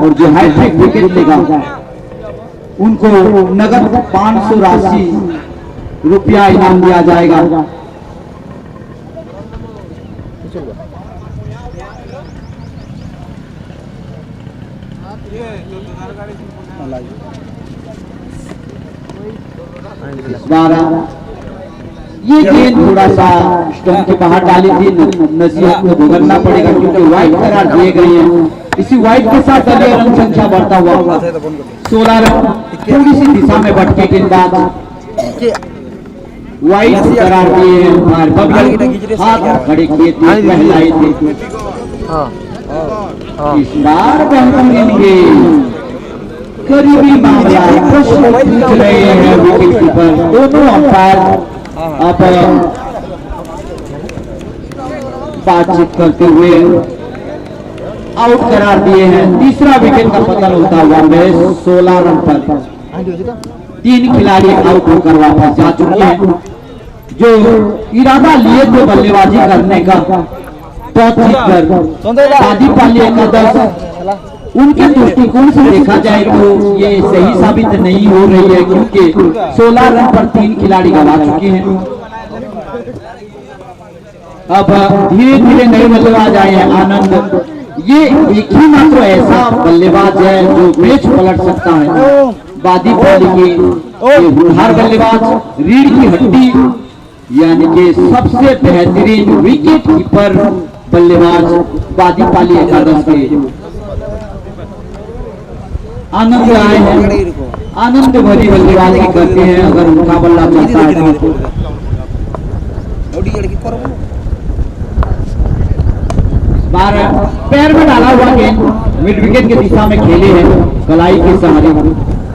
और जो hat trick wicket लेगा उनको नगद 500 राशि रुपया इनाम दिया जाएगा। ये गेंद थोड़ा सा स्टंप के बाहर डाली थी, नसीहत को भुगतना पड़ेगा क्योंकि वाइड करार दिए गए हैं। इसी वाइड के साथ दलीय रन संख्या बढ़ता हुआ 16 रन। थोड़ी सी दिशा में भटके गेंदबाज वाइड करार दिए हैं। हाथ खड़े किए थे, पहलाए थे। इस बार बेहतरीन गेंद, करीबी मामला, प्रश्न पूछ रहे हैं विकेट कीपर। दोनों अंपायर अब बातचीत करते हुए आउट करार दिए हैं। तीसरा विकेट का पतन होता हुआ मैच 16 रन पर 3 खिलाड़ी आउट होकर वापस जा चुके हैं। जो इरादा लिए थे बल्लेबाजी करने का, आदि पाली एकादश, उनके दृष्टिकोण से देखा जाए तो ये सही साबित नहीं हो रही है क्योंकि 16 रन पर 3 खिलाड़ी गवा चुके हैं। अब धीरे धीरे नए बल्लेबाज आए हैं। आनंद ये एक ही मात्र ऐसा बल्लेबाज है जो मैच पलट सकता है। बादी पाली के होनहार बल्लेबाज, रीढ़ की हड्डी यानी कि सबसे बेहतरीन विकेट कीपर बल्लेबाज बादी पाली एकादश के आनंद आए हैं। आनंद भरी बल्लेबाजी करते हैं अगर उनका बल्ला चलता है तो। बार पैर में डाला हुआ गेंद मिड विकेट की दिशा में खेले हैं कलाई के सहारे,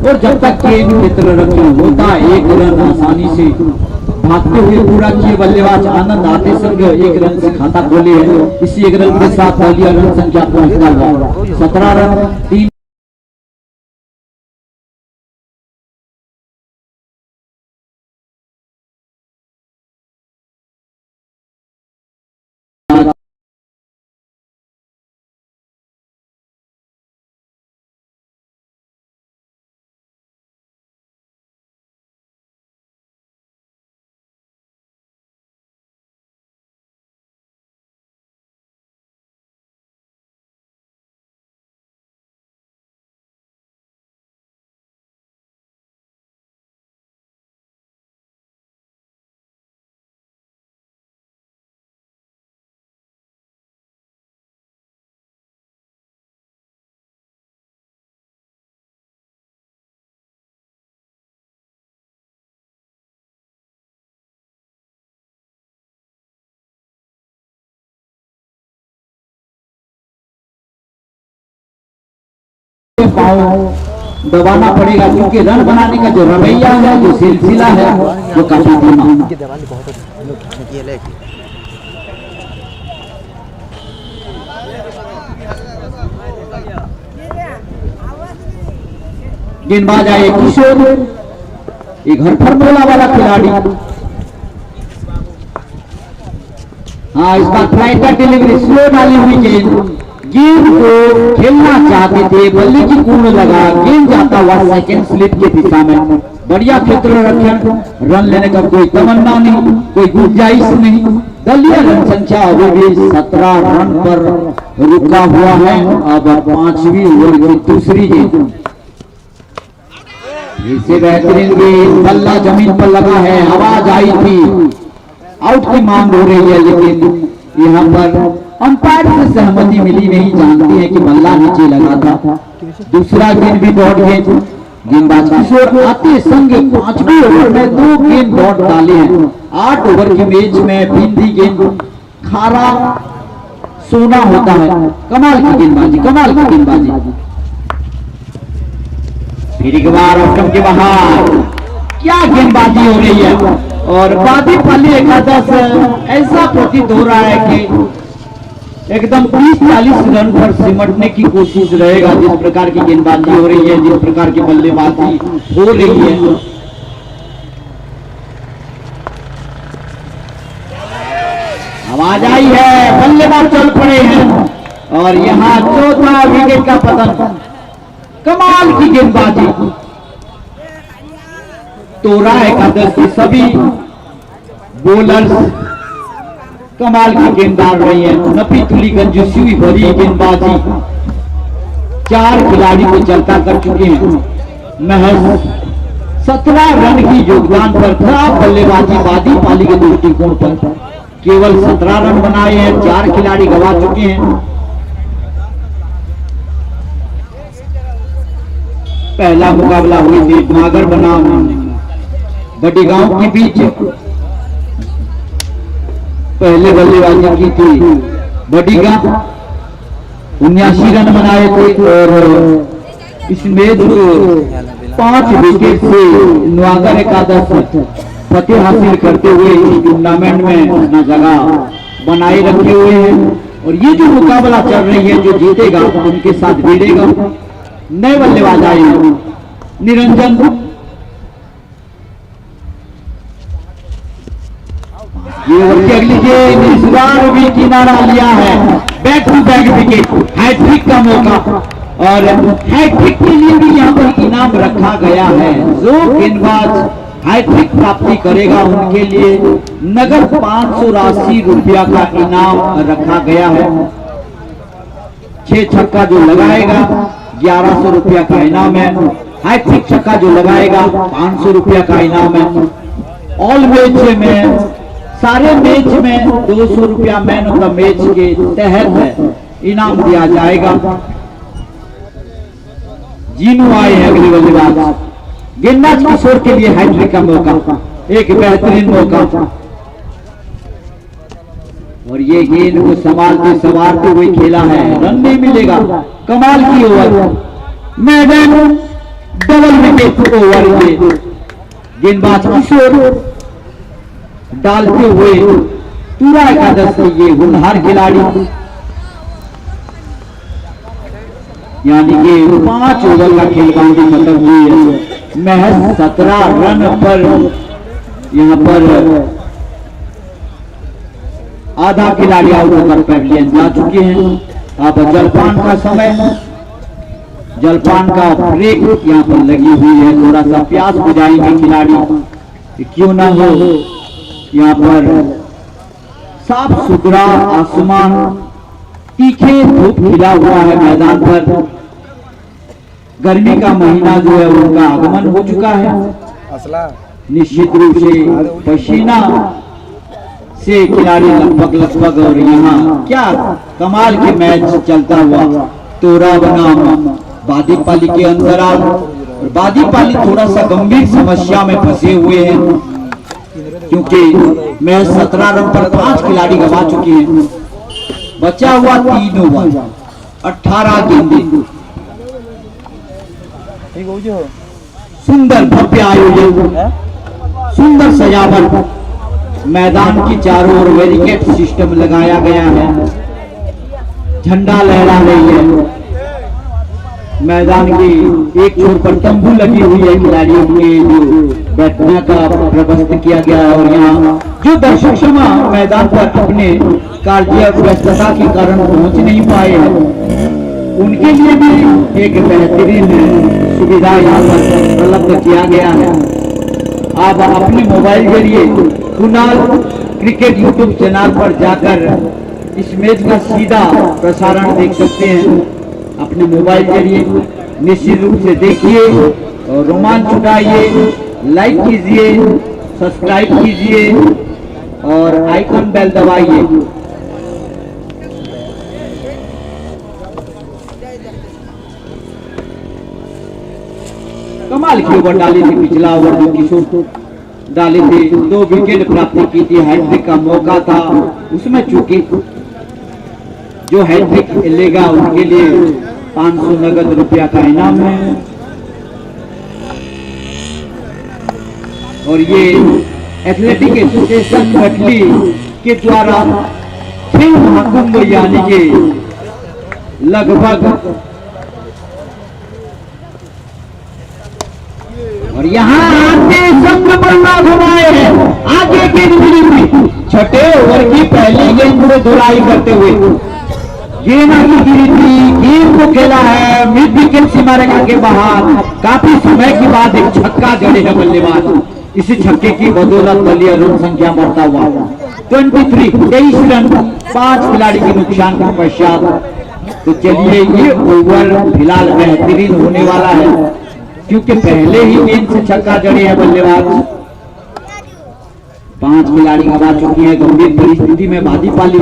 और जब तक गेंद क्षेत्र रक्षण होता 1 रन आसानी से भागते हुए पूरा किए बल्लेबाज आनंद आते संग 1 रन से खाता खोले हैं। इसी 1 रन के साथ दलीय रन संख्या पहुंचता हुआ 17 रन 3। पाँव दबाना पड़ेगा क्योंकि रन बनाने का जो रवैया है, जो सिलसिला है, वो काफी धीमा। गेंदबाज आए किशोर, एक घर फॉर्मूला वाला खिलाड़ी। हाँ, इस बार फ्लाइट डिलीवरी स्लो डाली हुई गेंद को खेलना चाहते थे, बल्ले की कूद लगा, गेंद जाता हुआ सेकंड स्लिप की दिशा में। बढ़िया क्षेत्र रक्षण, रन लेने का कोई तमन्ना नहीं, कोई गुंजाइश नहीं। दलीय रन संख्या अभी भी 17 रन पर रुका हुआ है। अब 5वीं ओवर की दूसरी गेंद, इससे बेहतरीन गेंद, बल्ला जमीन पर लगा है, आवाज आई थी, आउट की मांग हो रही है, लेकिन यहाँ पर अंपायर से सहमति मिली नहीं। जानते हैं कि बल्ला नीचे लगा था। दूसरा गेंद भी डॉट गेंद, गेंदबाज किशोर आते संग 5वें ओवर में 2 गेंद डॉट डाले हैं। 8 ओवर की मैच में बिंदी गेंद खारा सोना होता है। कमाल की गेंदबाजी, कमाल की गेंदबाजी। फिर एक बार ऑप्शन के बाहर, क्या गेंदबाजी हो रही है। और बादी पाली एकादश ऐसा प्रतीत हो रहा है कि एकदम 30-40 रन पर सिमटने की कोशिश रहेगा। जिस प्रकार की गेंदबाजी हो रही है, जिस प्रकार की बल्लेबाजी हो रही है। आवाज आई है, बल्लेबाज चल पड़े हैं और यहाँ चौथा विकेट का पतन कमाल की गेंदबाजी। तोरा एकादश की सभी बोलर्स कमाल की गेंदबाज रही है। नपी तुली कंजूसी हुई भरी गेंदबाजी। 4 खिलाड़ी को चलता कर चुके हैं। महज 17 रन की योगदान पर खराब बल्लेबाजी वादी पाली के दृष्टिकोण पर केवल 17 रन बनाए हैं। 4 खिलाड़ी गंवा चुके हैं। पहला मुकाबला हुई थी मागर बनाम बड़ी गांव के बीच। पहले बल्लेबाजी की थी बड़ी गांव, 79 रन बनाए थे और इस मैच को 5 विकेट से नुआगर एकादश फतेह हासिल करते हुए इस टूर्नामेंट में अपना जगह बनाए रखे हुए हैं। और ये जो मुकाबला चल रही है, जो जीतेगा उनके साथ भिड़ेगा। नए बल्लेबाज आए निरंजन, ये ओवर की अगली गेंद इस बार भी किनारा लिया है। Back to back wicket, hat trick का मौका और हैट्रिक के लिए भी यहाँ पर इनाम रखा गया है। जो गेंदबाज हैट्रिक प्राप्ति करेगा उनके लिए नगद 580 रुपया का इनाम रखा गया है। 6 छक्का जो लगाएगा 1100 रुपया का इनाम है। हैट्रिक छक्का जो लगाएगा 500 रुपया का इनाम है। ऑल मैच में, सारे मैच में 200 रुपया मैन ऑफ द मैच के तहत इनाम दिया जाएगा। जीनू आए हैं अगली बल्लेबाज। गेंदबाज किशोर के लिए हैट्रिक का मौका, एक बेहतरीन मौका और ये गेंद को संवारते हुए खेला है। रन नहीं मिलेगा। कमाल की ओवर, मैदान डबल विकेट ओवर ये गेंदबाज किशोर डालते हुए पूरा एकादश से ये होनहार खिलाड़ी, यानी कि 5 ओवर का खेलबाजी खत्म हुई है। महज 17 रन पर यहाँ पर आधा खिलाड़ी आउट होकर पैविलियन जा चुके हैं। अब जलपान का समय, जलपान का ब्रेक यहाँ पर लगी हुई है। थोड़ा सा प्यास बुझाएंगे खिलाड़ी, क्यों ना हो। यहाँ पर साफ सुथरा आसमान, तीखे धूप खिला हुआ है मैदान पर। गर्मी का महीना जो है उनका आगमन हो चुका है। निश्चित रूप से पसीना से खिलाड़ी लगभग और यहाँ क्या कमाल के मैच चलता हुआ तोरा बनाम बादीपाली के अंतराल। और बादीपाली थोड़ा सा गंभीर समस्या में फंसे हुए हैं, क्योंकि मैच 17 रन पर 5 खिलाड़ी गंवा चुके हैं। बचा हुआ 3 ओवर, 18 गेंदें। सुंदर भव्य आयोजन, सुंदर सजावट, मैदान की चारों ओर बैरिकेड सिस्टम लगाया गया है। झंडा लहरा रही है। मैदान की एक छोर पर तंबू लगी हुई है खिलाड़ियों के, जो बैठने का प्रबंध किया गया है। और यहाँ जो दर्शक क्षमा मैदान पर अपने कार्य व्यस्तता के कारण पहुंच नहीं पाए हैं, उनके लिए भी एक बेहतरीन सुविधा यहाँ पर उपलब्ध किया गया है। आप अपने मोबाइल जरिए कुणाल क्रिकेट यूट्यूब चैनल पर जाकर इस मैच का सीधा प्रसारण देख सकते हैं। अपने मोबाइल जरिए निश्चित रूप से देखिए और रोमांच उठाइए। लाइक कीजिए, सब्सक्राइब कीजिए और आइकन बेल दबाइए। कमाल की ओवर डाली थी पिछला ओवर जो किशोर डाले थे। 2 विकेट प्राप्ति की थी। हैट्रिक का मौका था उसमें, चूंकि जो हैट्रिक लेगा उनके लिए 500 नगद रुपया का इनाम है। और ये एथलेटिक एसोसिएशन भटली के द्वारा खेल महाकुंभ यानी के लगभग, और यहाँ आते संग बल्ला घुमाए हैं। आगे गेंद मिली हुई, छठे ओवर की पहली गेंद में धुलाई करते हुए गेंद आगे गिरी थी, गेंद को खेला है मिड विकेट सीमा रेखा के बाहर। काफी समय के बाद एक छक्का जड़े है बल्लेबाज। इसी छक्के की बदौलत दलीय रन संख्या बढ़ता हुआ 23 रन 5 खिलाड़ी के नुकसान के पश्चात। तो चलिए ये ओवर फिलहाल बेहतरीन होने वाला है क्योंकि पहले ही गेंद से छक्का जड़े है बल्लेबाज। 5 खिलाड़ी गवा चुकी है। गंभीर परिस्थिति में बाजी पाली,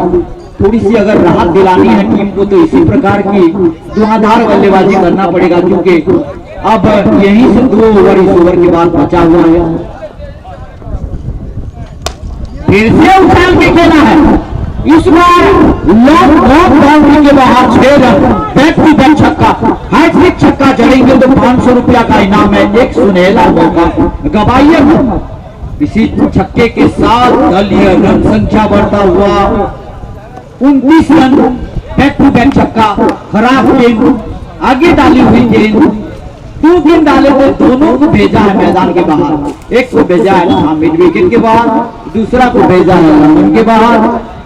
थोड़ी सी अगर राहत दिलानी है टीम को तो इसी प्रकार की धुआंधार बल्लेबाजी करना पड़ेगा क्योंकि अब यहीं से 2 ओवर इस ओवर के बाद बचा हुआ है। फिर से उछाल के खेला है, इस बार लॉन्ग बाउंड्री के बाहर 6 रन, बैक टू बैक छक्का, हैट्रिक छक्का जड़ेंगे तो 500 रुपया का इनाम है। एक सुनहरा मौका गवाइए। इसी छक्के के साथ दलीय रन संख्या बढ़ता हुआ 29 रन, बैक टू बैक छक्का। खराब गेंद, आगे डाली हुई गेंद, 2 गेंद डाले थे, दोनों को भेजा है मैदान के बाहर। एक को भेजा है मिड विकेट के बाहर, दूसरा को भेजा है लंदन के बाहर,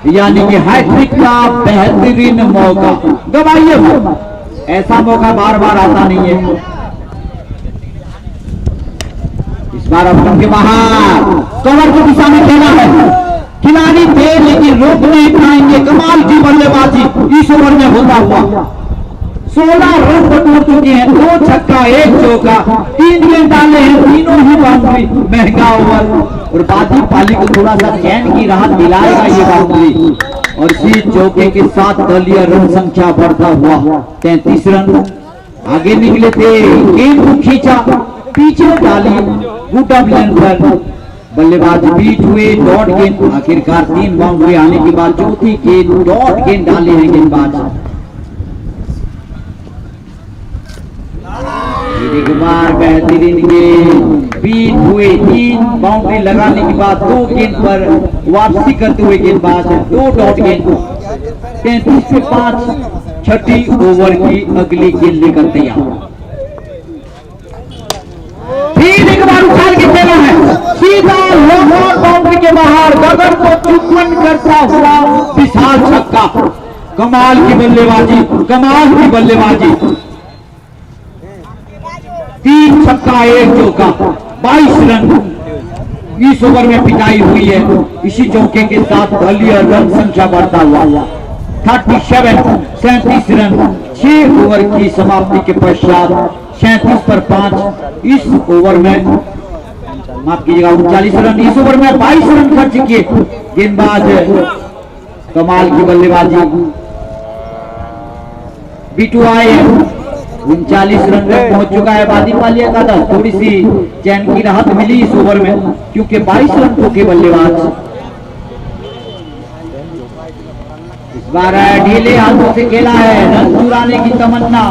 यानी कि हैट्रिक का बेहतरीन मौका गवाइए। ऐसा मौका बार बार आता नहीं है। इस बार अपन के बाहर कवर की दिशा में खेला है, खिलाड़ी थे लेकिन रोक नहीं पाएंगे। कमाल की बल्लेबाजी इस ओवर में होता हुआ 16 रन बटोर चुके हैं। 2 छक्का 1 चौका, 3 गेंद डाले हैं, तीनों ही बाउंड्री। महंगा ओवर और बाजी पाली को थोड़ा सा चैन की राहत दिलाएगा ये बाउंड्री। और इसी चौके के साथ दलीय रन संख्या बढ़ता हुआ 33 रन। आगे निकले थे, गेंद को खींचा, पीछे डाली, गुड ऑफ लेंथ पर बल्लेबाज बीट हुए, डॉट गेंद। आखिरकार 3 बाउंड्री आने के बाद चौथी गेंद डॉट गेंद डाले हैं गेंदबाज। एक बार बेहतरीन गेंद, बीट हुए, 3 बाउंड्री लगाने के बाद 2 गेंद पर वापसी करते हुए गेंदबाज 2 डॉट गेंद। 33 पे 5, छठी ओवर की अगली गेंद लेकर तैयार। फिर एक बार उछाल के खेला है, सीधा लॉन्ग बाउंड्री के बाहर, गगन को चुम्बन करता हुआ विशाल छक्का। कमाल की बल्लेबाजी, कमाल की बल्लेबाजी। 3 छक्का 1 चौका, 22 रन इस ओवर में पिटाई हुई है। इसी चौके के साथ दलीय रन संख्या बढ़ता हुआ 37 रन 6 ओवर की समाप्ति के पश्चात। 37 पर 5 इस ओवर में, माफ कीजिएगा 39 रन इस ओवर में 22 रन खर्च किए गेंदबाज। कमाल की बल्लेबाजी, बिटू आए 39 रन तक पहुंच चुका है बाजी पालिया का 10। थोड़ी सी चैन की राहत मिली इस ओवर में क्योंकि 22 रन चौके बल्लेबाज। इस बार ढीले हाथों से खेला है, रन चुराने की तमन्ना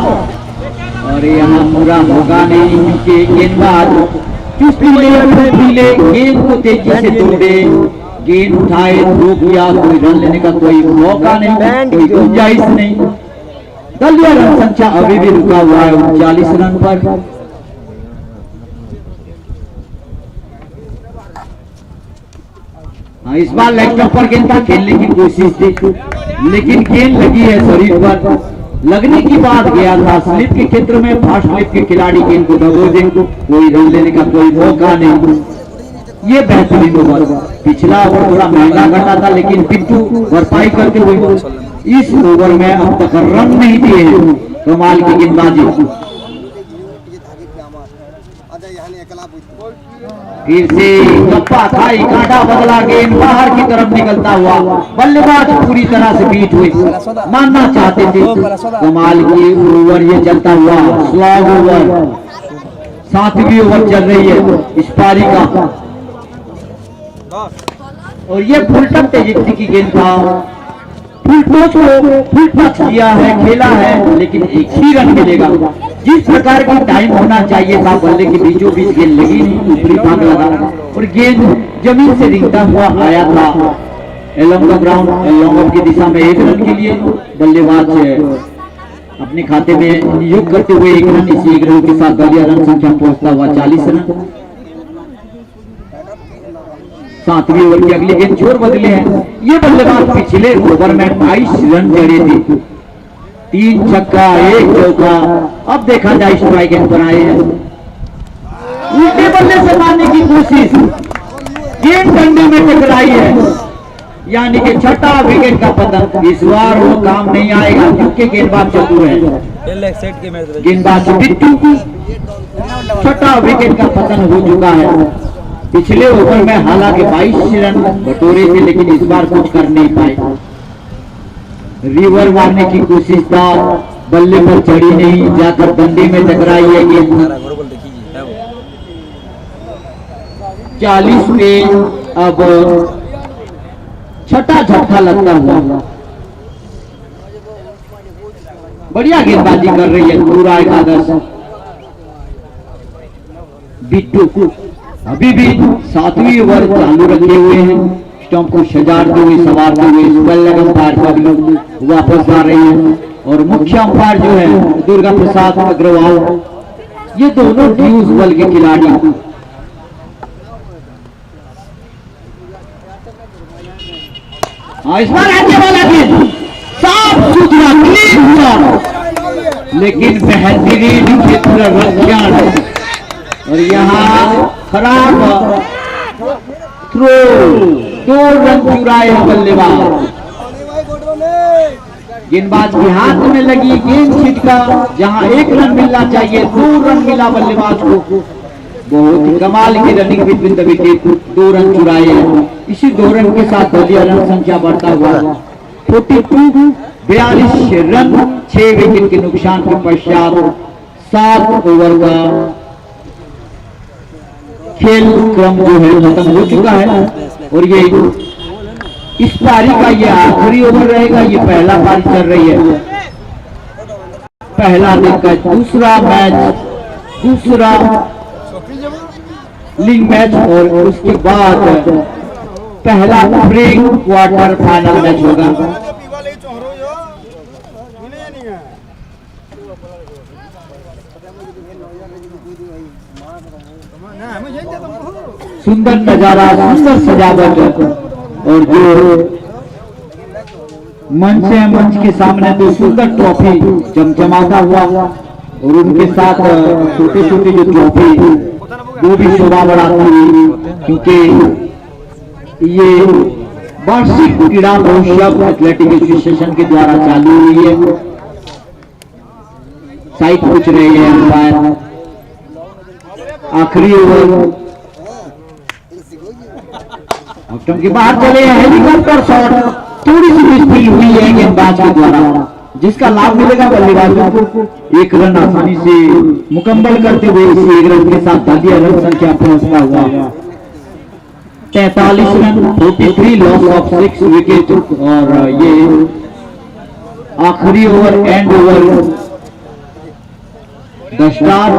और यहाँ पूरा होगा नहीं क्योंकि गेंदबाज चुस्ती ले गेंद को तेजी से तोड़े, गेंद उठाए, थ्रो किया, कोई रन लेने का कोई मौका नहीं, कोई गुंजाइश नहीं। दलीय रन संख्या अभी भी रुका हुआ है 39 रन पर। इस बार लेग स्टंप पर गेंद का खेलने की कोशिश थी लेकिन गेंद लगी है शरीर पर, लगने की बात गया था स्लिप के क्षेत्र में। फास्ट स्लिप के खिलाड़ी गेंद को दबोचे, कोई रन लेने का कोई मौका नहीं। ये बेहतरीन ओवर, पिछला ओवर थोड़ा महंगा घटा था लेकिन पिट्टू भरपाई करते हुए इस ओवर में अब तक रन नहीं दिए हैं। कमाल की गेंदबाजी। फिर से गप्पा खाई, कांटा बदला, गेंद बाहर की तरफ निकलता हुआ बल्लेबाज पूरी तरह से बीट हुए, मानना चाहते थे। कमाल की ओवर ये चलता हुआ स्लॉग ओवर, 7वीं ओवर चल रही है इस पारी का और ये फुल टच तेजस्वी की गेंद था। फुल टच को फुल टच किया है, खेला है लेकिन एक ही रन मिलेगा। जिस प्रकार की टाइम होना चाहिए था बल्ले के बीचों बीच गेंद लगी नहीं, ऊपरी भाग लगा और गेंद जमीन से रिंगता हुआ आया था along the ground, long off की दिशा में 1 रन के लिए बल्लेबाज अपने खाते में नियोग करते हुए 1 रन, इसी 1 रन के साथ दलीय रन संख्या पहुंचता हुआ 40 रन। 7वीं ओवर की अगली गेंद छोर बदले हैं। ये बल्लेबाज पिछले ओवर में 22 रन जड़े थे 3 छक्का 1 चौका। अब देखा जाए स्ट्राइक एंड पर आए हैं, उल्टे बल्ले से मारने की कोशिश, गेंद डंडे में टकराई है, यानी कि छठा विकेट का पतन। इस बार वो काम नहीं आएगा क्योंकि गेंदबाज चतुर है, गेंदबाज बिट्टू। छठा विकेट का पतन हो चुका है। पिछले ओवर में हालांकि 22 रन बटोरे थे, लेकिन इस बार कुछ कर नहीं पाए। रिवर मारने की कोशिश था, बल्ले पर चढ़ी नहीं, जाकर डंडे में टकराई है गेंद। 40 पे अब छठा झटका लगता हुआ। बढ़िया गेंदबाजी कर रही है पूरा एकादश। बिट्टू अभी भी 7वीं ओवर चालू रखे हुए हैं, स्टंप को सजाते हुए संवारते हुए स्पेलर अंपायर पगलू वापस आ रहे हैं, और मुख्य अंपायर जो है दुर्गा प्रसाद अग्रवाल। ये दोनों ड्यूज बल के खिलाड़ी। इस बार आने वाला गेंद साफ सुथरा क्लीन शॉट, लेकिन बेहतरीन क्षेत्र रक्षण, और यहाँ खराब थ्रो। 2 रन चुराए बल्लेबाज। गेंदबाज के हाथ में लगी गेंद छिटका, जहां 1 रन मिलना चाहिए 2 रन मिला बल्लेबाज को। बहुत कमाल की running between the wicket, 2 run चुराए हैं। इसी 2 रन के साथ दलीय रन संख्या बढ़ता हुआ 42 42 रन 6 विकेट के नुकसान के पश्चात 7 ओवर का खेल क्रम जो है खत्म हो चुका है, और ये इस पारी का ये आखिरी ओवर रहेगा। ये पहला पारी चल रही है, पहला दिन का दूसरा मैच, दूसरा लीग मैच, और उसके बाद पहला प्री क्वार्टर फाइनल मैच होगा। सुंदर नजारा, सुंदर सजावट, और जो मंच है, मंच के सामने तो सुंदर ट्रॉफी चमचमाता हुआ, और उनके साथ छोटे छोटे जो ट्रॉफी वो भी शोभा बढ़ाती हुई, क्योंकि ये वार्षिक क्रीड़ा महोत्सव एथलेटिक एसोसिएशन के द्वारा चालू हुई है। साइड पूछ रहे हैं अंपायर। आखिरी ओवर ऑप्टम के बाहर चले हैं, हेलीकॉप्टर शॉट, थोड़ी सी मिसफील्ड हुई है गेंदबाज के द्वारा, जिसका लाभ मिलेगा बल्लेबाजों को। 1 रन आसानी से मुकम्मल करते हुए इसी 1 रन के साथ दलीय रन संख्या पहुंचता हुआ 43 रन 43 लॉस ऑफ 6 विकेट। और ये आखिरी over, and over, the start.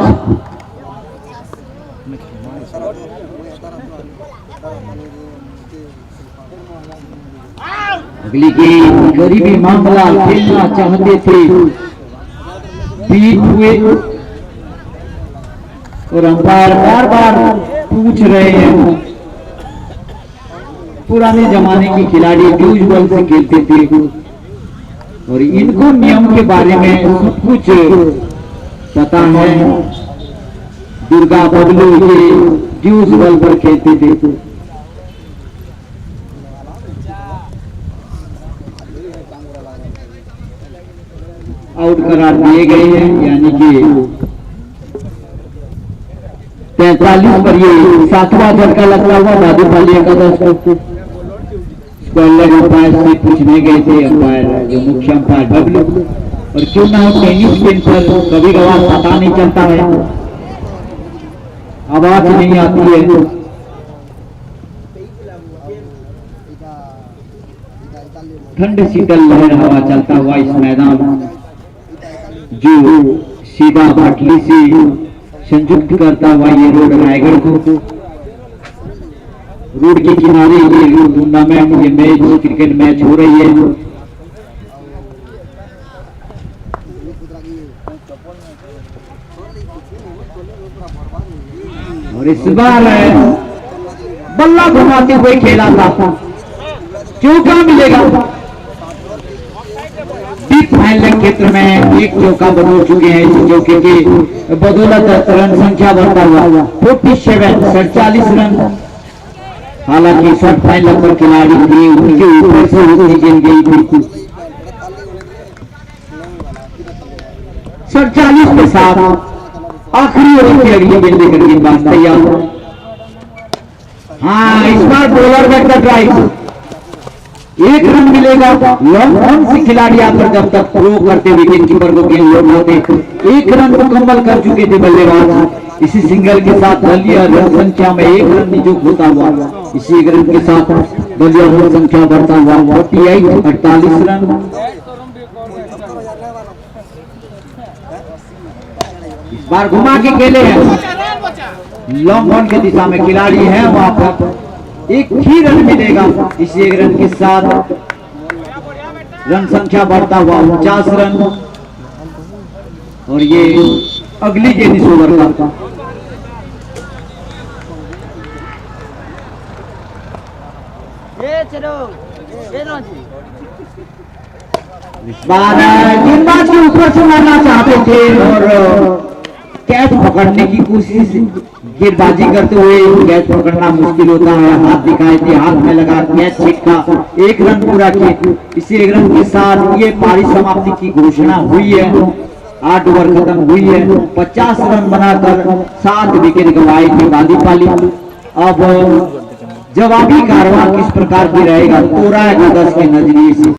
अगली गेंद गरीबी मामला खेलना चाहते थे, बीट हुए, और अंपायर बार बार पूछ रहे हैं। पुराने जमाने के खिलाड़ी ड्यूज बॉल से खेलते थे, और इनको नियम के बारे में सब कुछ पता है। दुर्गा बबलू ये ड्यूज बॉल पर खेलते थे। आउट करार दिए गए हैं, यानी कि 43 पर ये 7वां झटका लगता हुआ बादूपाली एकादश को स्क्वायर अंपायर से पूछने गए थे अंपायर, जो मुख्य अंपायर बबलू। और क्यों ना हो टेनिस पिन पर कभी कभार पता नहीं चलता है, आवाज नहीं आती है। ठंड शीतल लहर हवा चलता हुआ इस मैदान जो सीधा भटली से संयुक्त करता हुआ ये रोड रायगढ़ को, रोड के किनारे ये टूर्नामेंट, ये मैच, क्रिकेट मैच हो रही है। और इस बार बल्ला घुमाते हुए खेला था, चौका मिलेगा। जीत फाइनल क्षेत्र में एक चौका बदल चुके हैं। इस चौके की बदौलत रन संख्या बढ़ता हुआ 47 रन। हालांकि शॉर्ट फाइनल पर खिलाड़ी थी, उनके ऊपर से उसकी गेंद गई थी। 47 के साथ आखिरी ओवर की अगली गेंद लेकर गेंदबाज तैयार। हाँ, इस बार बॉलर बैक का ड्राइव, एक रन मिलेगा। लॉन्ग ऑन से खिलाड़ी यहाँ पर जब तक थ्रो करते विकेट कीपर को गेंद लौटाते, एक रन मुकम्मल कर चुके थे बल्लेबाज। इसी सिंगल के साथ दलीय रन संख्या में एक रन निजुक होता हुआ, इसी एक रन के साथ दलीय रन संख्या बढ़ता हुआ 48 रन। इस बार घुमा के खेले हैं, लॉन्ग ऑन की दिशा में खिलाड़ी है, वहां पर एक ही रन मिलेगा। इसी एक रन के साथ रन संख्या बढ़ता हुआ 49 रन। और ये अगली गेंद इस ओवर का। इस बार गेंदबाज के ऊपर से मारना चाहते थे और कैच पकड़ने की कोशिश, गेंदबाजी करते हुए कैच पकड़ना मुश्किल होता है। हाथ दिखाए थे, हाथ में लगा कैच छिटका, एक रन पूरा किए। इसी एक रन के साथ ये पारी समाप्ति की घोषणा हुई है। 8 ओवर खत्म हुई है, 50 रन बनाकर 7 विकेट गंवाई थी बादीपाली। अब जवाबी कार्रवाई किस प्रकार की रहेगा तोरा एकादश के नजरिए से।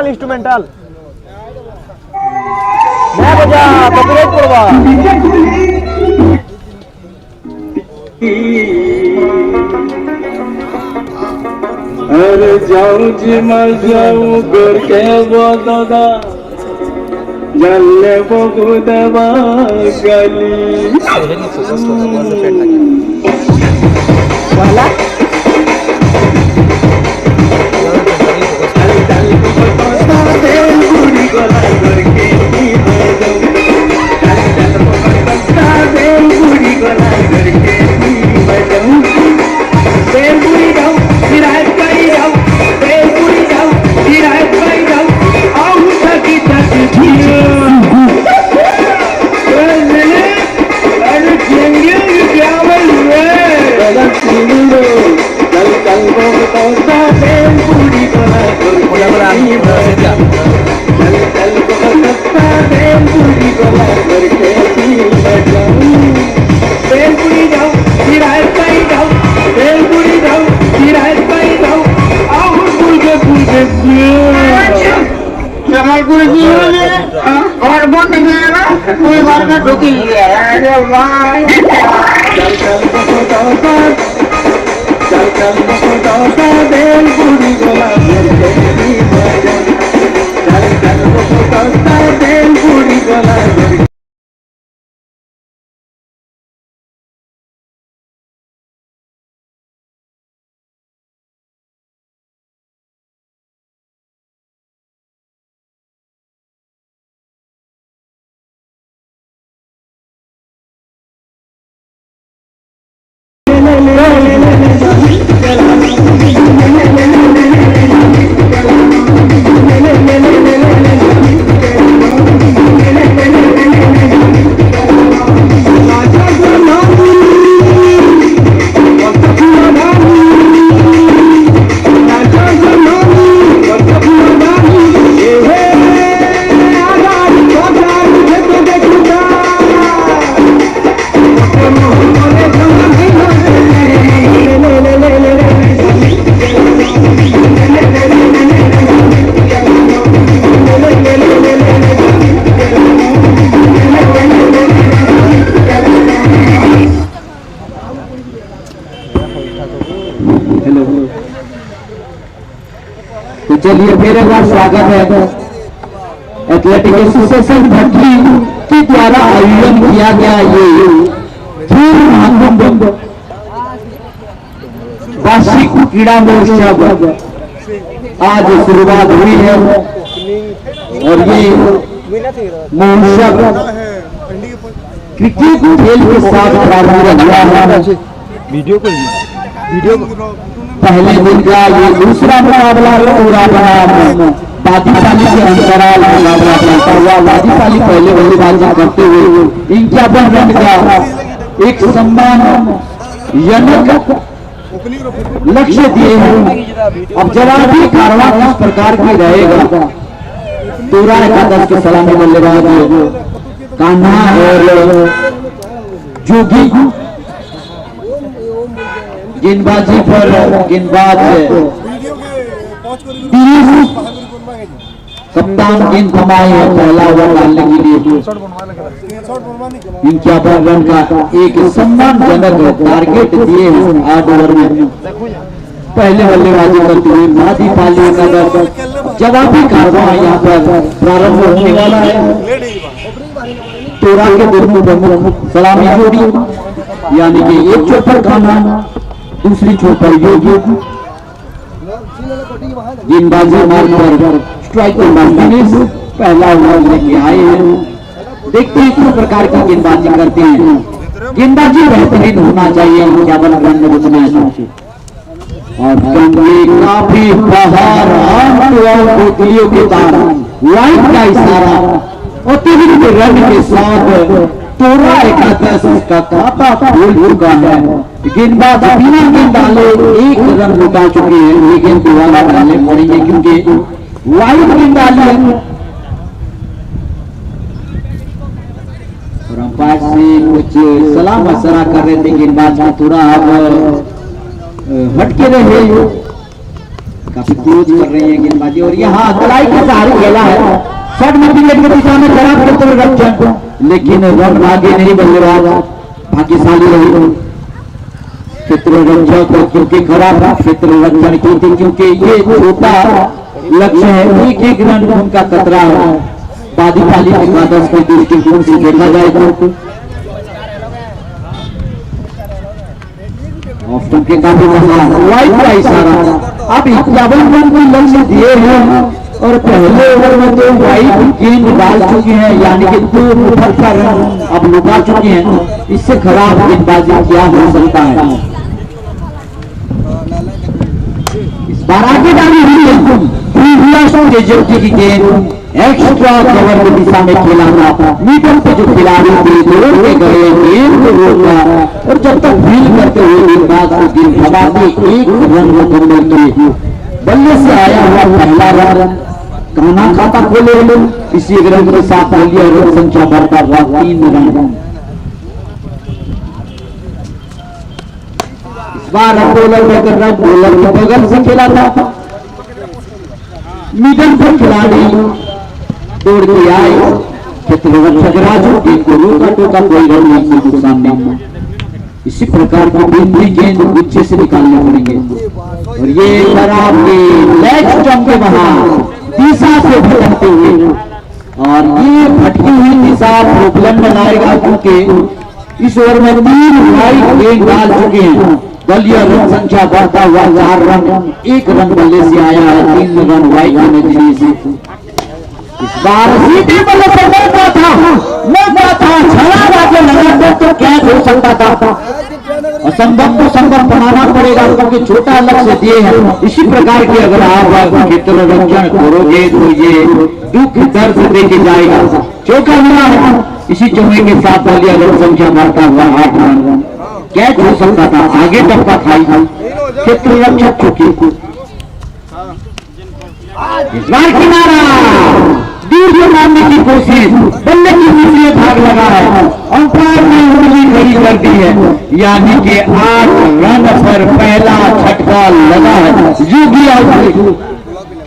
इंस्ट्रूमेंटल मैं बजा कॉपीराइट करवा अरे जाऊं जी मैं जाऊं करके वो दादा जल्ले बगु दवा गली और बोल देना कोई बार में ढुकी है। अरे वाह चल बेल पूरी गोला चल बेल पूरी गोला तो चलिए फिर एक बार स्वागत है एथलेटिक एसोसिएशन भट्टी के द्वारा आयोजन किया गया ये खेल महाकुंभ वार्षिक क्रीड़ा महोत्सव आज शुरुआत हुई है और ये महोत्सव क्रिकेट खेल के साथ प्रारंभ हुआ है। वीडियो पहले दिन का ये दूसरा मुकाबला पूरा बना वादीपाली के अंतराल मुकाबला चलता हुआ वादीपाली पहले बल्लेबाजी करते हुए 51 रन का एक सम्मानजनक लक्ष्य दिए हैं। अब जवाबी कार्रवाई किस प्रकार की रहेगा तोरा एकादश के सलामी बल्लेबाज कान्हा और जोगी गेंदबाजी पर गेंदबाज कप्तान गेंद कमाए है पहला ओवर डालने के लिए 51 रन का एक सम्मानजनक टारगेट दिए हैं 8 ओवर में पहले बल्लेबाजी करते हुए वादीपाली का जवाबी कार्रवाई यहाँ पर प्रारंभ होने वाला है। तोरा के दोनों प्रमुख सलामी जोड़ी यानी कि एक चोट पर कान्हा दूसरी चोट पर योगी गेंदबाजी मार्ग पर स्ट्राइक फिनिश पहला ओवर लेके आए हैं। देखते हैं किस प्रकार की गेंदबाजी करते हैं। गेंदबाजी बेहतरीन होना चाहिए 51 रन में रुकना चाहिए और काफी बाहर बोतलियों के कारण वाइड का इशारा अतिरिक्त रन के साथ तोरा एकादश का खाता खोल चुका है। गेंदबाज बिना गेंद डाले एक रन लुटा चुके हैं। ये गेंद दोबारा डालने पड़ेंगे क्योंकि वाइड गेंद डाली है और अंपायर से कुछ सलाह मशवरा कर रहे थे गेंदबाज में थोड़ा अब हटके रहे काफी क्लोज कर रहे हैं गेंदबाजी और यहाँ तलाई के सहारे खेला है शॉट में विकेट के दिशा में खराब करते हुए रक्षक लेकिन रन आगे नहीं बल्लेबाज भाग्यशाली रही क्षेत्र रक्षक क्योंकि खराब क्षेत्र रक्षण की थी, क्योंकि ये छोटा लक्ष्य है, एक एक रन उनका खतरा है। बादी पाली एकादश के दृष्टिकोण से देखा जाए तो ऑप्शन के काफी वाइड का इशारा। अब 51 रन को लक्ष्य दिए हैं और पहले ओवर में तो वाइड गेंद डाल चुके हैं, यानी कि 2 ओवर का रन अब लुटा चुके हैं। इससे खराब गेंदबाजी क्या हो सकता है। इस बार आगे डाली हुई की गेंद एक्स्ट्रा कवर की दिशा में खेला था। मीटर पे जो खिलाड़ी थे दौड़ के गए, गेंद को रोका और जब तक फील करते हुए गेंदबाज को गेंद भगा के 1 रन मुकम्मल किए। बल्ले से आया हुआ पहला रन खाना खाता खोले इसी रन के साथ बल्ले रन संख्या बढ़ता हुआ 3 रन। इस बार बॉलर लेकर रन बॉलर के बगल से खेला था। मिडल पर खिलाड़ी दौड़ के आए, क्षेत्र रक्षक राजू गेंद को रोका टोका, कोई रन नहीं नुकसान नहीं। इसी प्रकार की गेंद गुच्छे से निकालने पड़ेंगे और ये खराब लेग स्टंप के बाहर दिशा से भटकते हुए, और ये भटकी हुई दिशा प्रॉब्लम बनाएगा क्योंकि इस ओवर में 3 वाइड गेंद डाल चुके हैं। दलीय रन संख्या बढ़ता हुआ 4 रन, 1 रन बल्ले से आया है, 3 रन वाइड के नतीजे से। इस बार सीधी बल्ले पर मौका था, छला बाजे लगा तो कैच हो सकता था। असंभव को संभव बनाना पड़ेगा क्योंकि छोटा लक्ष्य दिए हैं। इसी प्रकार की अगर आप क्षेत्र रक्षण करोगे तो ये दुख दर्द देके जाएगा। चौका मिला है, इसी चौके के साथ दलीय रन संख्या बढ़ता हुआ 8 रन, कैच हो सकता था, आगे टप्पा खाई क्षेत्र रक्षक चुकी। इस बार किनारा दूर मारने की कोशिश, बल्ले की दूसरे भाग लगा है, अंपायर ने उंगली खड़ी कर दी है, यानी कि 8 रन पर पहला झटका लगा है। योगी आउट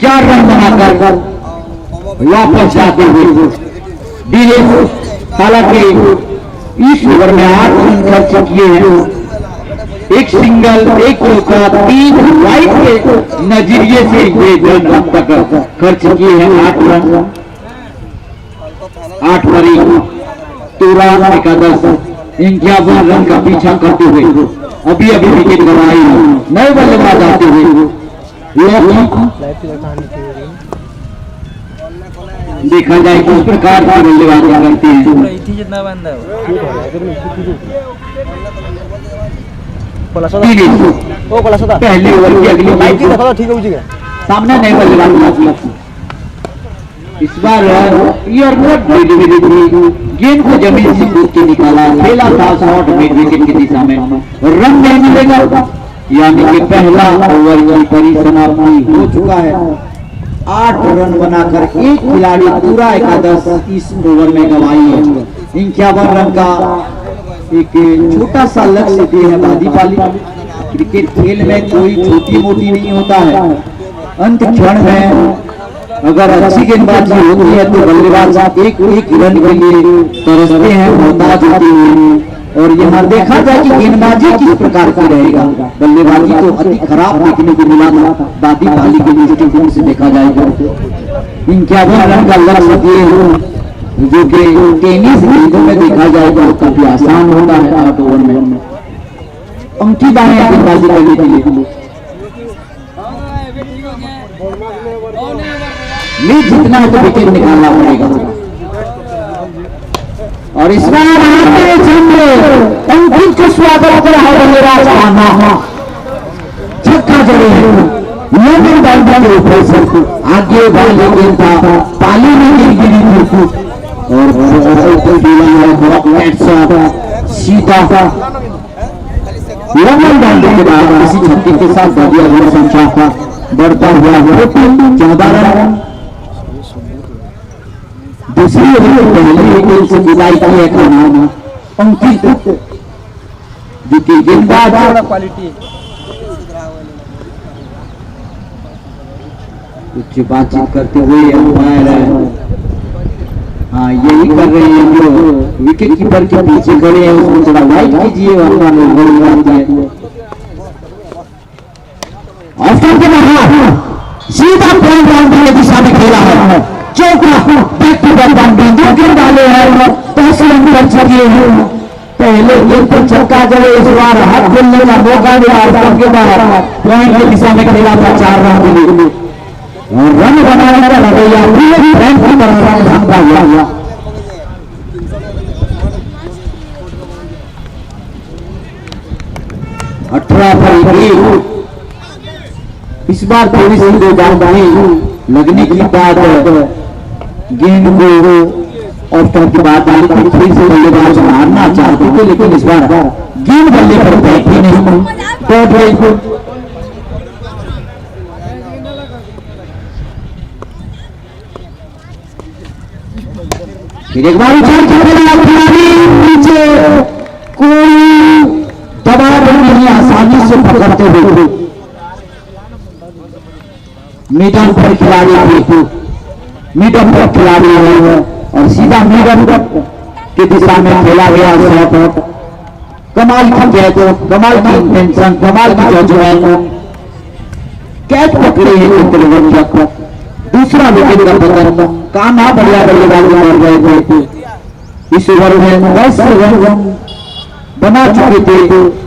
4 रन बनाकर वापस जाते हुए दिनेश, हालांकि इस ओवर में 8 रन खर्च किए हैं, 1 सिंगल, 1 चौका, 3 वाइड के नजरिए से ये रन अब तक खर्च किए हैं। 8 रन, 8 पर 13 एकादश 51 रन का पीछा करते हुए अभी विकेट गंवाई। नए बल्लेबाज आते हुए देखा जाए किस प्रकार की बल्लेबाजी करते हैं। पहले ओवर की अगली सामने नए बल्लेबाज। इस बार एयरपोर्ट डिलीवरी थी, गेंद को जमीन से कूद के निकाला, खेला था शॉर्ट मिड विकेट की दिशा में, रन नहीं मिलेगा, यानी कि पहला ओवर की परिसमाप्ति हो चुका है। 8 रन बनाकर एक खिलाड़ी पूरा एकादश इस ओवर में गंवाई है। 51 रन का एक छोटा सा लक्ष्य दिए है बादी पाली। क्रिकेट खेल में कोई छोटी मोटी नहीं होता है, अंत क्षण में अगर अच्छी गेंदबाजी होती है तो बल्लेबाज एक रन के लिए तरसते हैं, मोहताज होते हैं। और यहाँ देखा जाए कि गेंदबाजी किस प्रकार की रहेगा। बल्लेबाजी तो अति खराब देखने को मिला था बादी पाली के दृष्टिकोण से देखा जाए तो। 51 रन का लक्ष्य दिए जो कि टेनिस गेंदों में देखा जाए तो काफी आसान होता है 8 ओवर में। अंकी बाएं गेंदबाजी करने के लिए लीड जितना है तो विकेट निकालना पड़ेगा। और इस बार अंकित का स्वागत कर रहा है बल्लेबाज छक्का जड़े लेकिन बाउंड्री के ऊपर से आगे वाले गेंद था, पाली में गेंद गिरी थी और सीधा लंबन बाउंड्री के बाद इसी छक्के के साथ दलिया रन संख्या का बढ़ता हुआ 14 रन। दूसरी ओवर पहले गेंद से विदाई की है का नाम अंकित, जो कि गेंदबाज कुछ बातचीत करते हुए अंपायर हाँ यही कर रहे हैं, जो विकेट कीपर के पीछे खड़े हैं उसको थोड़ा वाइड कीजिए, वरना लोग बड़ी बात है। सीधा पॉइंट बाउंड्री की दिशा में खेला है। चौका बैक टू बैक बाउंड्री, 2 गेंद डाले हैं, 10 रन कर चुके हैं। पहले गेंद पर छक्का जड़े, इस बार हाथ खेलने का मौका मिला, उसके बाद पॉइंट की दिशा में खेला था 4 रन के लिए। रन बनाने का रवैया रन की तरह भागता हुआ 18 पर 1। इस बार थोड़ी सी दो बाउंड्री लगने की बात गेंद को ऑफ्टर की बात आई थी, फिर से बल्लेबाज मारना चाहते थे, लेकिन इस बार गेंद बल्ले पर बैठी नहीं, डॉट रही। फिर एक बार उछाल खिलाड़ी नीचे, कोई दबाव नहीं, आसानी से पकड़ते हुए मीडियम पर खिलाड़ी मीडियम पर खिलाड़ी है और सीधा मीडियम की दिशा में खेला गया शॉट। कमाल की कैच, कमाल की इंटेंशन, कमाल की जजमेंट, कैच पकड़ी है चित्रवंशक। दूसरा विकेट का पतन, कान्हा बढ़िया बल्लेबाजी कर रहे थे। इस ओवर में 10 रन बना चुके थे,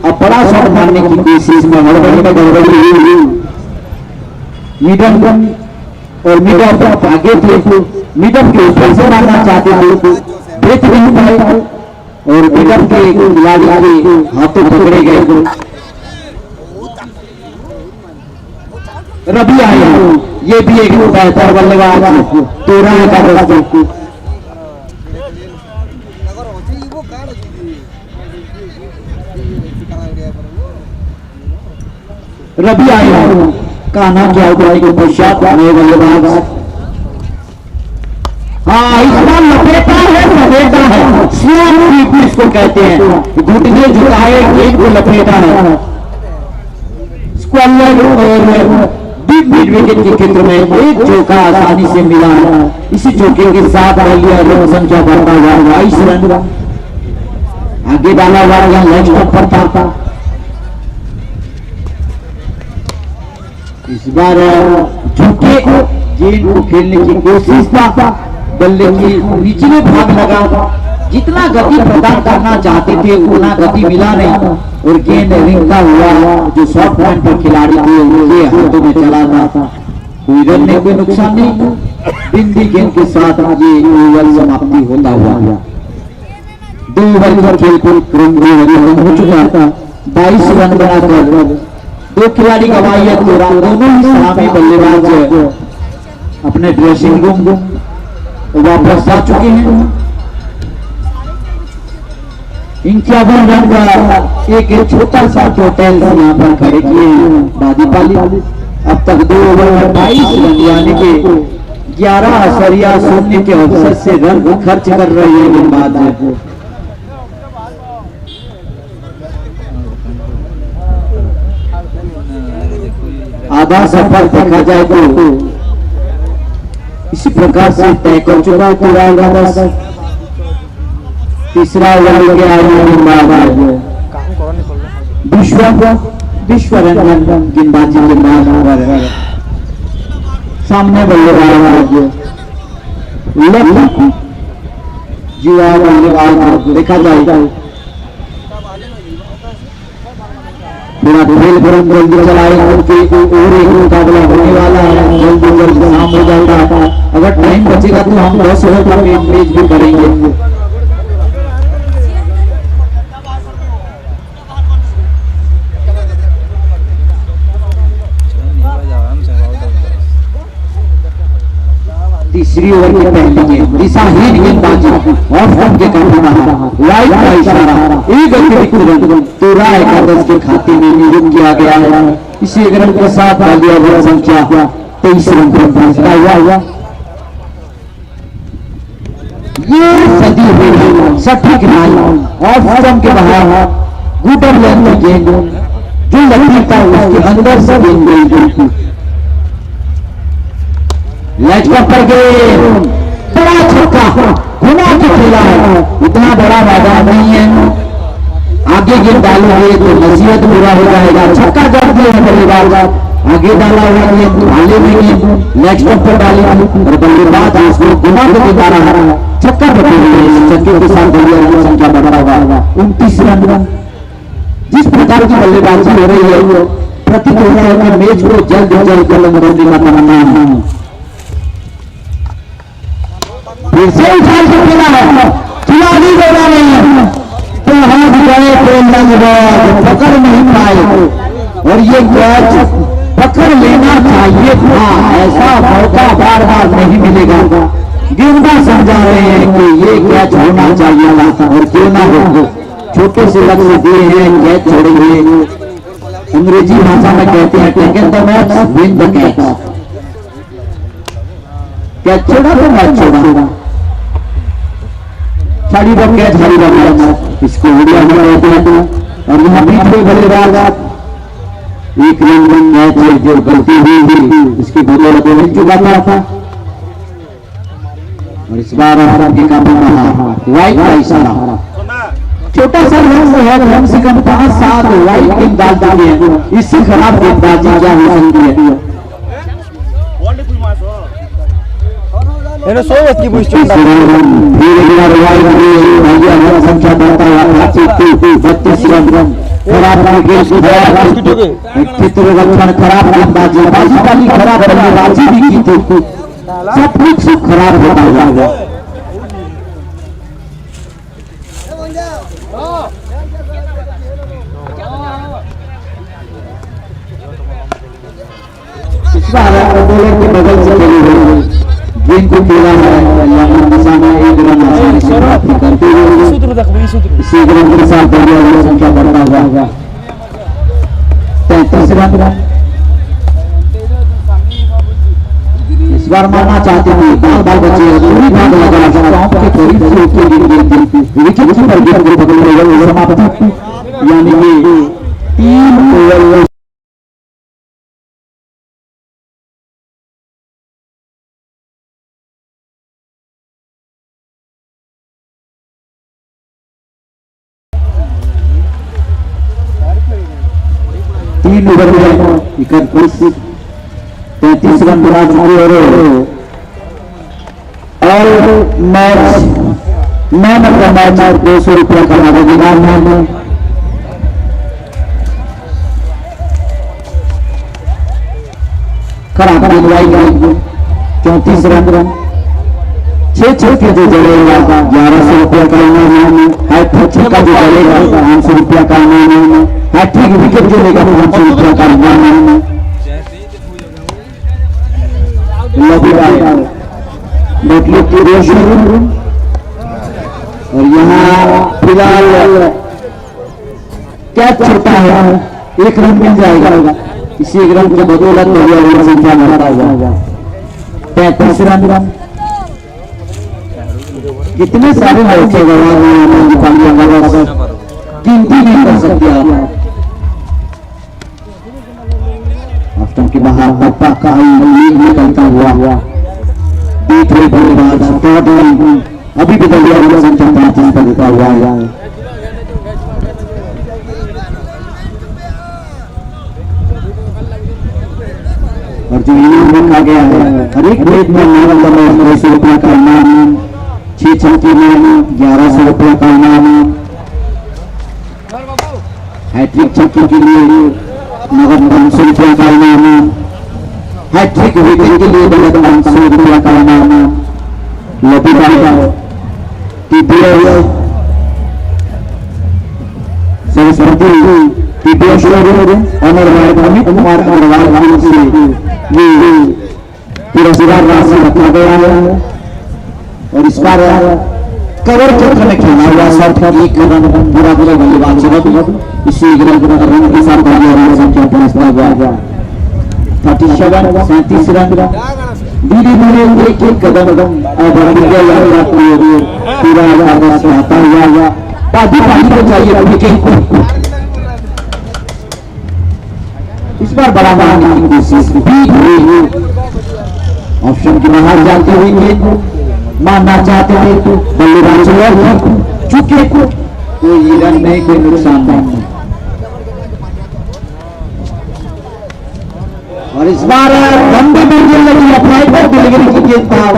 अब बड़ा शॉट मारने की कोशिश में गड़बड़ी हुई। मीडियम और मीडियम पर आगे थे, मीडियम के ऊपर से मारना चाहते थे, देख नहीं पाए और मीडियम के खिलाड़ी के हाथों पकड़े गए। रवि आया, ये भी एक बेहतर बल्लेबाज, 13 का दस्ती। रवि आया, कान्हा की आउटराई के पश्चात नए बल्लेबाज। हाँ, इस बार लपेटा है, स्वीप इसको कहते हैं, घुटने झुकाए गेंद को लपेटा है। स्क्वायर और बिग विकेट के क्षेत्र में एक चौका आसानी से मिला है। इसी चौके के साथ रन संख्या बढ़ता हुआ 22 रन आगे डाला हुआ यहाँ लंच पर था। इस बार झुके गेंद को खेलने की कोशिश था, बल्ले की निचले भाग लगा, जितना गति प्रदान करना चाहते थे उतना गति मिला नहीं और गेंद रिंगता हुआ जो शॉर्ट पॉइंट पर खिलाड़ी थे उनके हाथों में चला था। कोई रन नहीं, कोई नुकसान नहीं, बिंदी गेंद के साथ ये ओवर समाप्ति होता हुआ 2 ओवर का खेल क्रम हो चुका था। 22 रन बनाकर 2 खिलाड़ी गवाई है, दोनों ही सलामी बल्लेबाज अपने ड्रेसिंग रूम वापस आ चुके हैं। 51 रन का एक छोटा सा टोटल यहाँ पर खड़े किए हैं दादी पाली। अब तक 2 ओवर में 22 रन यानी कि 11.0 के अवसर से रन खर्च कर रहे हैं गेंदबाज। आधा सफर देखा जाए तो इसी प्रकार से तय कर चुका पूरा। तीसरा ओवर के आगे विश्व रन गेंदबाजी के बाद सामने बल्लेबाज युवा बल्लेबाज देखा जाए पूरा खेल गरम जल्दी चलाएगा और एक मुकाबला होने वाला है, जल्द जल्द शाम हो जाएगा। अगर टाइम बचेगा तो हम 10 ओवर में मैच भी करेंगे। तीसरी ओवर की पहली गेंद दिशाहीन गेंदबाजी ऑफ स्टंप के काफी वाइड का इशारा, एक अतिरिक्त रन 13 के खाते में नियुक्त किया गया है। इसी रन के साथ रन संख्या 23 रन पर पहुंचता हुआ ये सदी हुई सटीक राय ऑफ स्टंप के बाहर गुटर लेंथ की गेंद जो लगती था उसके अंदर से गेंद गई। लेग पर गए, बड़ा छक्का घुमा के खेला है, इतना बड़ा मैदान नहीं है, आगे गेंद डालोगे तो नसीहत पूरा हो जाएगा। छक्का जड़ दिए हैं बल्लेबाज, आगे डाला हुआ गेंद, भाले में गेंद लेग स्टंप पर डाली और बल्लेबाज उसको घुमा के जा रहा है, छक्का पकड़ लिया। छक्के के साथ बल्लेबाज की संख्या बढ़ा हुआ 29 रन। जिस प्रकार की बल्लेबाजी हो रही है प्रतीत हो रहा है कि मैच को जल्द जल्द खत्म करने का तमन्ना है। फिर से उछाल के खेला है, खिलाड़ी दौड़ा नहीं है तो हम गए पकड़ नहीं पाए और ये कैच पकड़ लेना चाहिए था। ऐसा मौका बार बार नहीं मिलेगा। गेंदबाज समझा रहे हैं कि ये कैच होना चाहिए था और क्यों ना हो, छोटे से लक्ष्य दिए हैं, कैच छोड़ेंगे। अंग्रेजी भाषा में कहते हैं taken the match win the catch. Catch छोड़ा तो मैच छोड़ा, साड़ी वो कैच हरी मैच, इसको उड़िया में कहते हैं। और यहाँ बीच में बल्लेबाज एक रन मैच जो गलती हुई थी इसकी बदौलत मिल चुका था और इस बार काफी वाइट का इशारा। छोटा सा रन है, कम से कम 5-7 वाइट गेंदबाज डाले हैं, इससे खराब गेंदबाजी क्या हो सकती है। Ele só aqui buscando संख्या बढ़ता हुआ 32 रन। खराब चित्ररक्षण, खराब गेंदबाजी, बाजी खराब बल्लेबाजी भी की थी, सब कुछ खराब होता हुआ। इस बार बॉलर के बगल से खेली हुई गेंद को खेला है, एक रन आसानी से प्राप्त करते हुए इसी रन के साथ बल्लेबाज संख्या बढ़ता हुआ 33 रन। इस बार मारना चाहते थे, बाल बचे पूरी भाग लगा स्टंप के करीब से उसके विकेट कीपर गेंद को पकड़ लिया। समाप्ति यानी कि 3 ओवर 3 ओवर में 33 रन बना चुके और मैच मैन 200 रुपया का नगद इनाम है। खराब गेंदबाजी 34 रन, 6 छक्के जो जड़ेगा 1100 रुपया का इनाम है। हैट्रिक छक्का जो जड़ेगा 500 रुपया का इनाम है। हैट्रिक विकेट जो लेगा 500 रुपया का इनाम है। और यहाँ फिलहाल कैच छोटा है, 1 रन मिल जाएगा। इसी 1 रन की बदौलत संख्या बढ़ता हुआ 35 रन। कितने सारे मौके गिनती नहीं कर सकते आप। आफ्टर के बाहर पप्पा का निकलता हुआ अभी भी दलिया संख्या 35 पर रुका हुआ है। और जो इनाम रखा गया है हर एक रेट में 200 रुपया का इनाम, 6 छक्के में 1100 रुपया का इनाम, हैट्रिक छक्के के लिए नगद 500 रुपया का इनाम, हैट्रिक विकेट के लिए नगद 500 रुपया का इनाम। सरस्वती पीपीएस अमित कुमार अग्रवाल से ये पुरस्कार राशि रखा गया है। और इस बार कवर क्षेत्र में खेला हुआ शॉट का 1 रन पूरा बल्लेबाज इसी रन के साथ संख्या पहुंचता हुआ 37 रन। धीरे धीरे एक कदम यात्रा पूरा आता हुआ पाधी को चाहिए विकेट। इस बार बड़ा बनाने की कोशिश भी हुई, ऑप्शन के बाहर जाते हुए गेंद मारना चाहते थे तो बल्लेबाज चुके कोई रन नहीं, कोई नुकसान नहीं। और इस बार लंबी मंजिल लगी अप्लाई पर डिलीवरी की गेंद पर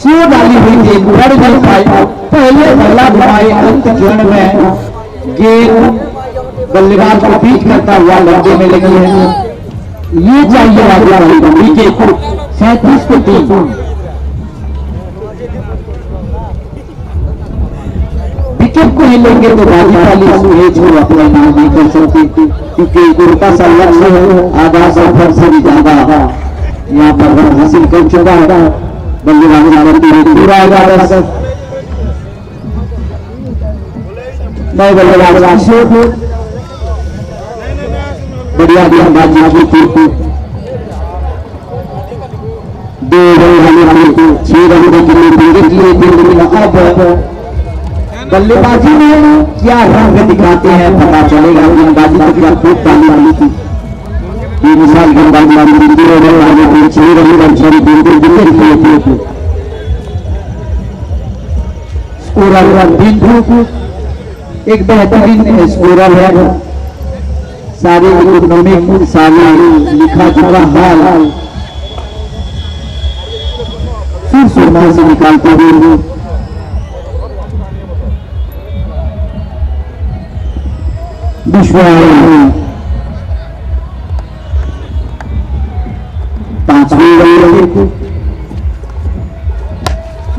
सिर डाली हुई थी, बढ़ नहीं पाई। पहले बल्ला घुमाए, अंत क्षण में गेंद बल्लेबाज को बीच करता हुआ लंबे में लगी है। ये चाहिए आगे वाली विकेट 37 को 3। विकेट को ही लेंगे तो बाजी वाली सुहेज को अपना नाम नहीं कर सकती, क्योंकि उनका सा लक्ष्य है आधा सफर से भी ज्यादा यहाँ पर हासिल कर चुका है। बल्लेबाजी पूरा 11 नए बल्लेबाज बढ़िया गेंदबाजी की थी। 2 रन 6 रन के लिए विकेट लिए थे, लेकिन अब बल्लेबाजी में क्या रंग दिखाते हैं पता चलेगा। गेंदबाजी तो क्या खूब डाली वाली थी, बेमिसाल गेंदबाजी वाली 2 रन वाले थे, 6 रन और 6 विकेट लिए थे। स्कोरर बिंदु एक बेहतरीन स्कोरर है, सारे इकोनॉमिक सारे लिखा जुड़ा हाल फिर सुरमा से निकालते हुए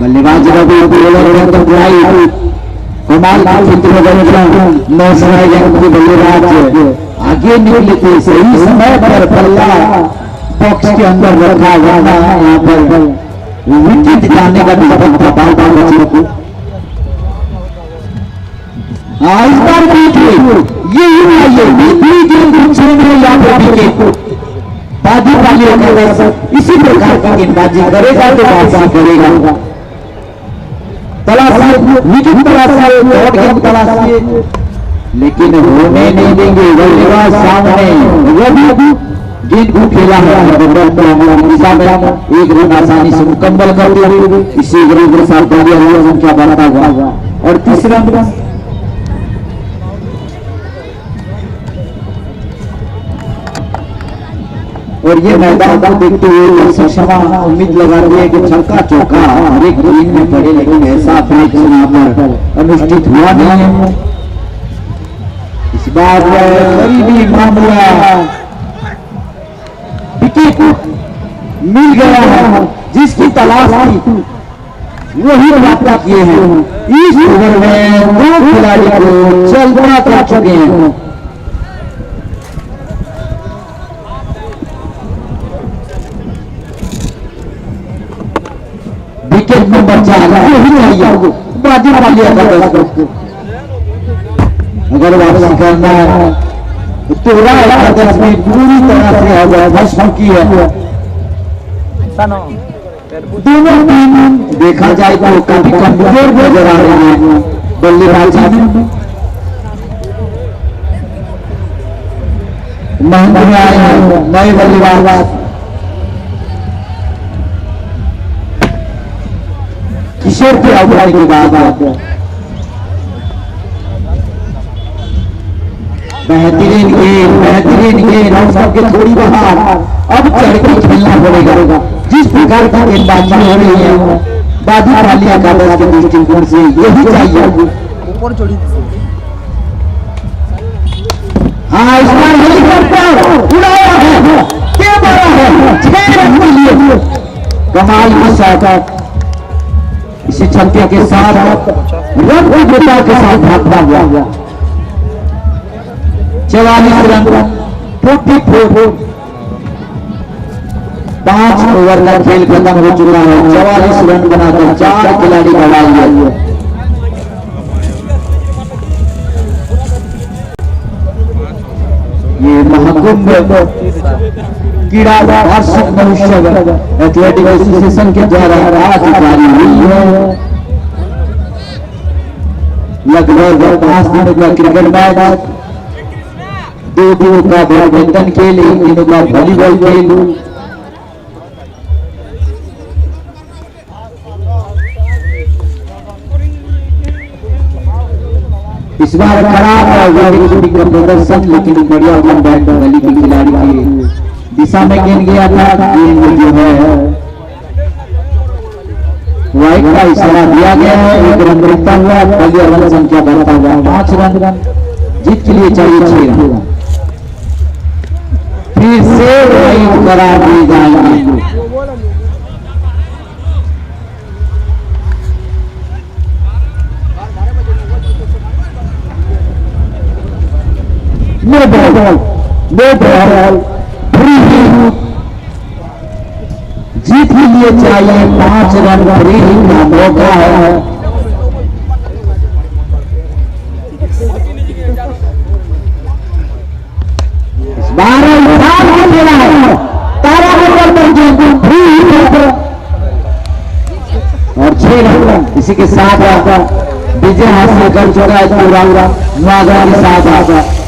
बल्लेबाज कमाल बल्लेबाज आगे निकले थे, सही समय पर बल्ला बॉक्स के अंदर रखा, वरना यहाँ पर विकेट जाने का भी था बाल को। इस बार ये बाजी वाली इसी प्रकार की गेंदबाजी करेगा तो वापसी करेगा। तलाश विकेट तलाश दौड़ गेंद तलाश, लेकिन होने नहीं देंगे। बल्लेबाज सामने वो गेंद को खेला है, एक रन आसानी से मुकम्मल कर दिया। इसी रन के साथ संख्या बढ़ता हुआ और 30 रन और ये मैदान को देखते हुए शर्मा उम्मीद लगाते हैं कि छक्का चौका हर एक गेंद में पड़े, लेकिन ऐसा मैच यहाँ पर अनुष्ठित हुआ नहीं है। इस बार करीबी मामला विकेट मिल गया है, जिसकी तलाश थी वही प्राप्त किए हैं। इस ओवर में 2 खिलाड़ी को चलना कर चुके हैं। विकेट नंबर 4 बाजी वाली अगर वापसी करना है तो 13 में पूरी तरह से भस्म की है। दोनों टीम देखा जाए तो काफी कमजोर नजर आ रही है बल्लेबाजी में। महंगे आए हैं नए बल्लेबाज, किशोर के आउट के बाद बेहतरीन गेंद और सबके थोड़ी बाहर। अब चढ़ के खेलना पड़ेगा, जिस प्रकार की गेंदबाजी हो रही है बाजी वाली एकादश के दृष्टिकोण से यही चाहिए। हाँ, इस बार हेलीकॉप्टर उड़ाया है, क्या बड़ा है 6 रन के लिए कमाल की शॉट। इसी छक्के के साथ रन विजेता के साथ भागता हुआ 44 रन 44। 5 ओवर का खेल खत्म हो चुका है। 44 रन बनाकर 4 खिलाड़ी बढ़ा लिए। ये महाकुंभ क्रीड़ा वार्षिक महोत्सव एथलेटिक एसोसिएशन के द्वारा आज जारी हुई है। लगभग 5 दिनों का क्रिकेट मैच, 2 दिनों का बैडमिंटन खेल, 1 दिनों का वॉलीबॉल खेल। इस बार खराब का प्रदर्शन, लेकिन बढ़िया बैट गली के खिलाड़ी के दिशा में गेंद गया था। गेंद जो है वाइड का इशारा दिया गया है। 1 रन बढ़ता हुआ अगले रन संख्या बढ़ता हुआ 5 रन। जीत के लिए चाहिए 6 रन। फिर से वाइड करा दिए जाएंगे। No ball free hit. जीत के लिए चाहिए 5 रन। फ्री हिट का मौका है। इस बार उठान खेला है तारा मंडल पर जो फ्री हिट और 6 रन। इसी के साथ विजय हासिल कर चुका है पूरा नौगांव के साथ।